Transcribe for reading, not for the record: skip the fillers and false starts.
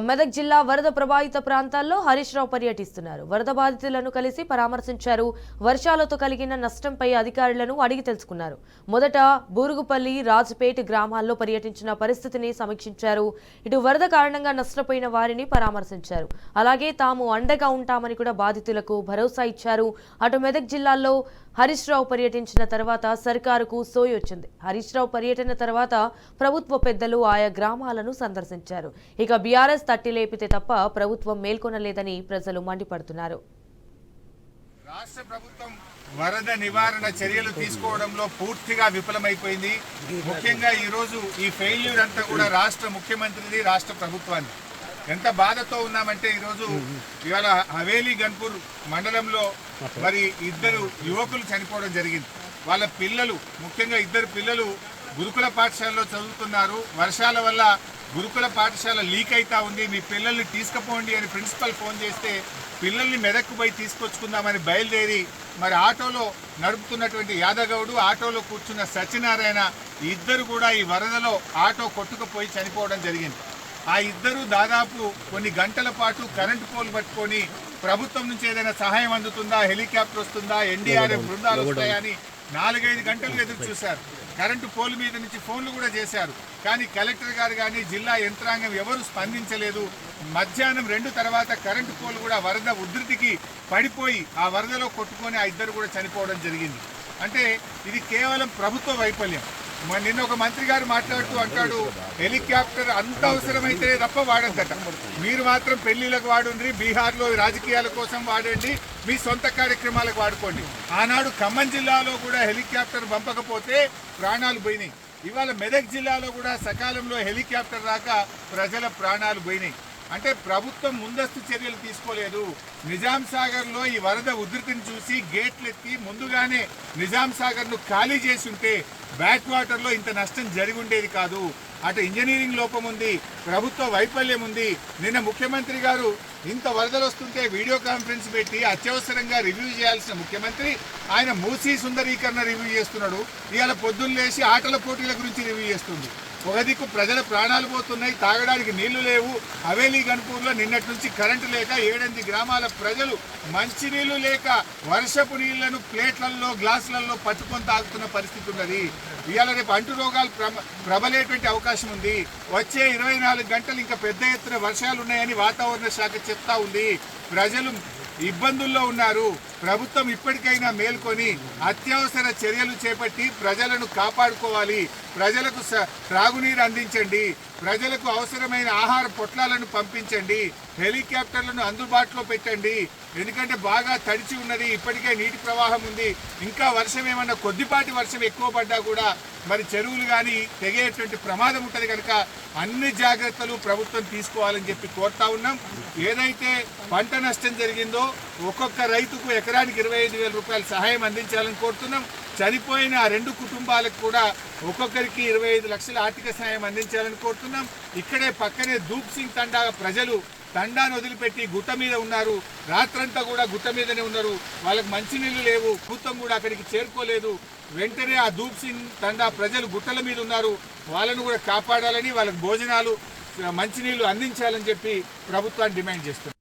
మెదక్ జిల్లా వరద ప్రభావిత ప్రాంతాల్లో హరీష్ రావు పర్యటిస్తున్నారు. వరద బాధితులను కలిసి పరామర్శించారు. వర్షాలతో కలిగిన నష్టంపై అధికారులను అడిగి తెలుసుకున్నారు. మొదట బూరుగుపల్లి, రాజుపేట గ్రామాల్లో పర్యటించిన పరిస్థితిని సమీక్షించారు. ఇటు వరద కారణంగా నష్టపోయిన వారిని పరామర్శించారు. అలాగే తాము అండగా ఉంటామని కూడా బాధితులకు భరోసా ఇచ్చారు. అటు మెదక్ జిల్లాలో హరీష్ రావు పర్యటించిన తర్వాత సర్కారుకు సోయి వచ్చింది. హరీష్ రావు పర్యటన తర్వాత ప్రభుత్వ పెద్దలు ఆయా గ్రామాలను సందర్శించారు. ఇక బీఆర్ఎస్ తట్టి లేపితే తప్ప ప్రభుత్వం మేల్కొనలేదని ప్రజలు మండిపడుతున్నారు. రాష్ట్ర ప్రభుత్వం వరద నివారణ చర్యలు తీసుకోవడంలో పూర్తిగా విఫలమైపోయింది. ముఖ్యంగా ఈ రోజు ఈ ఫెయిల్యూర్ అంతా కూడా రాష్ట్ర ముఖ్యమంత్రిది, రాష్ట్ర ప్రభుత్వాన్ని. ఎంత బాధతో ఉన్నామంటే ఈరోజు ఇవాళ హవేలీ గన్పూర్ మండలంలో మరి ఇద్దరు యువకులు చనిపోవడం జరిగింది. వాళ్ళ పిల్లలు, ముఖ్యంగా ఇద్దరు పిల్లలు గురుకుల పాఠశాలలో చదువుతున్నారు. వర్షాల వల్ల గురుకుల పాఠశాల లీక్ అవుతా ఉంది, మీ పిల్లల్ని తీసుకుపోండి అని ప్రిన్సిపల్ ఫోన్ చేస్తే పిల్లల్ని మెదక్కు పోయి తీసుకొచ్చుకుందామని బయలుదేరి మరి ఆటోలో నడుపుతున్నటువంటి యాదగౌడు, ఆటోలో కూర్చున్న సత్యనారాయణ ఇద్దరు కూడా ఈ వరదలో ఆటో కొట్టుకుపోయి చనిపోవడం జరిగింది. ఆ ఇద్దరు దాదాపు కొన్ని గంటల పాటు కరెంటు పోల్ పట్టుకొని ప్రభుత్వం నుంచి ఏదైనా సహాయం అందుతుందా, హెలికాప్టర్ వస్తుందా, ఎన్డీఆర్ఎఫ్ బృందాలు వస్తాయని 4-5 గంటలు ఎదురు చూశారు. కరెంటు పోల్ మీద నుంచి ఫోన్లు కూడా చేశారు. కానీ కలెక్టర్ గారు కానీ జిల్లా యంత్రాంగం ఎవరు స్పందించలేదు. మధ్యాహ్నం 2 తర్వాత కరెంటు పోల్ కూడా వరద ఉధృతికి పడిపోయి ఆ వరదలో కొట్టుకొని ఆ ఇద్దరు కూడా చనిపోవడం జరిగింది. అంటే ఇది కేవలం ప్రభుత్వ వైఫల్యం. నిన్న ఒక మంత్రి గారు మాట్లాడుతూ అంటాడు, హెలికాప్టర్ అంత అవసరమైతే తప్ప వాడద్దట, మీరు మాత్రం పెళ్లిళ్ళకు వాడండి, బీహార్లో రాజకీయాల కోసం వాడండి, మీ సొంత కార్యక్రమాలకు వాడుకోండి. ఆనాడు ఖమ్మం జిల్లాలో కూడా హెలికాప్టర్ పంపకపోతే ప్రాణాలు పోయినాయి. ఇవాళ మెదక్ జిల్లాలో కూడా సకాలంలో హెలికాప్టర్ రాక ప్రజల ప్రాణాలు పోయినాయి. అంటే ప్రభుత్వం ముందస్తు చర్యలు తీసుకోలేదు. నిజాం సాగర్లో ఈ వరద ఉధృతిని చూసి గేట్లు ఎత్తి ముందుగానే నిజాం సాగర్ను ఖాళీ చేసి ఉంటే బ్యాక్ వాటర్లో ఇంత నష్టం జరిగి ఉండేది కాదు. అటు ఇంజనీరింగ్ లోపం ఉంది, ప్రభుత్వ వైఫల్యం ఉంది. నిన్న ముఖ్యమంత్రి గారు ఇంత వరదలు వస్తుంటే వీడియో కాన్ఫరెన్స్ పెట్టి అత్యవసరంగా రివ్యూ చేయాల్సిన ముఖ్యమంత్రి ఆయన మూసీ సుందరీకరణ రివ్యూ చేస్తున్నాడు. ఇవాళ పొద్దున్న లేచి ఆటల పోటీల గురించి రివ్యూ చేస్తుంది. ఒక దిక్కు ప్రజల ప్రాణాలు పోతున్నాయి, తాగడానికి నీళ్లు లేవు. హవేలీ గన్పూర్లో నిన్నటి నుంచి కరెంటు లేక 7-8 గ్రామాల ప్రజలు మంచినీళ్లు లేక వర్షపు నీళ్లను ప్లేట్లలో, గ్లాసులలో పట్టుకొని తాగుతున్న పరిస్థితి ఉన్నది. ఇవాళ రేపు అంటు రోగాలు ప్రబలేటువంటి అవకాశం ఉంది. వచ్చే 24 గంటలు ఇంకా పెద్ద ఎత్తున వర్షాలు ఉన్నాయని వాతావరణ శాఖ చెప్తా ఉంది. ప్రజలు ఇబ్బందుల్లో ఉన్నారు. ప్రభుత్వం ఇప్పటికైనా మేల్కొని అత్యవసర చర్యలు చేపట్టి ప్రజలను కాపాడుకోవాలి. ప్రజలకు త్రాగునీరు అందించండి, ప్రజలకు అవసరమైన ఆహార పొట్లాలను పంపించండి, హెలికాప్టర్లను అందుబాటులో పెట్టండి. ఎందుకంటే బాగా తడిచి ఉన్నది, ఇప్పటికే నీటి ప్రవాహం ఉంది. ఇంకా వర్షం ఏమన్నా కొద్దిపాటి వర్షం ఎక్కువ పడ్డా కూడా మరి చెరువులు కానీ తెగేటువంటి ప్రమాదం ఉంటుంది. కనుక అన్ని జాగ్రత్తలు ప్రభుత్వం తీసుకోవాలని చెప్పి కోరుతా ఉన్నాం. ఏదైతే పంట నష్టం జరిగిందో ఒక్కొక్క రైతుకు ఎకరానికి 25,000 రూపాయల సహాయం అందించాలని కోరుతున్నాం. చనిపోయిన ఆ 2 కుటుంబాలకు కూడా ఒక్కొక్కరికి 25 లక్షల ఆర్థిక సహాయం అందించాలని కోరుతున్నాం. ఇక్కడే పక్కనే దూప్ సింగ్ తండా ప్రజలు తండాను వదిలిపెట్టి గుట్ట మీద ఉన్నారు. రాత్రంతా కూడా గుట్ట మీదనే ఉన్నారు. వాళ్ళకి మంచినీళ్ళు లేవు, ప్రభుత్వం కూడా అక్కడికి చేరుకోలేదు. వెంటనే ఆ దూప్ సింగ్ తండా ప్రజలు గుట్టల మీద ఉన్నారు, వాళ్ళను కూడా కాపాడాలని, వాళ్ళకి భోజనాలు, మంచినీళ్లు అందించాలని చెప్పి ప్రభుత్వాన్ని డిమాండ్ చేస్తున్నారు.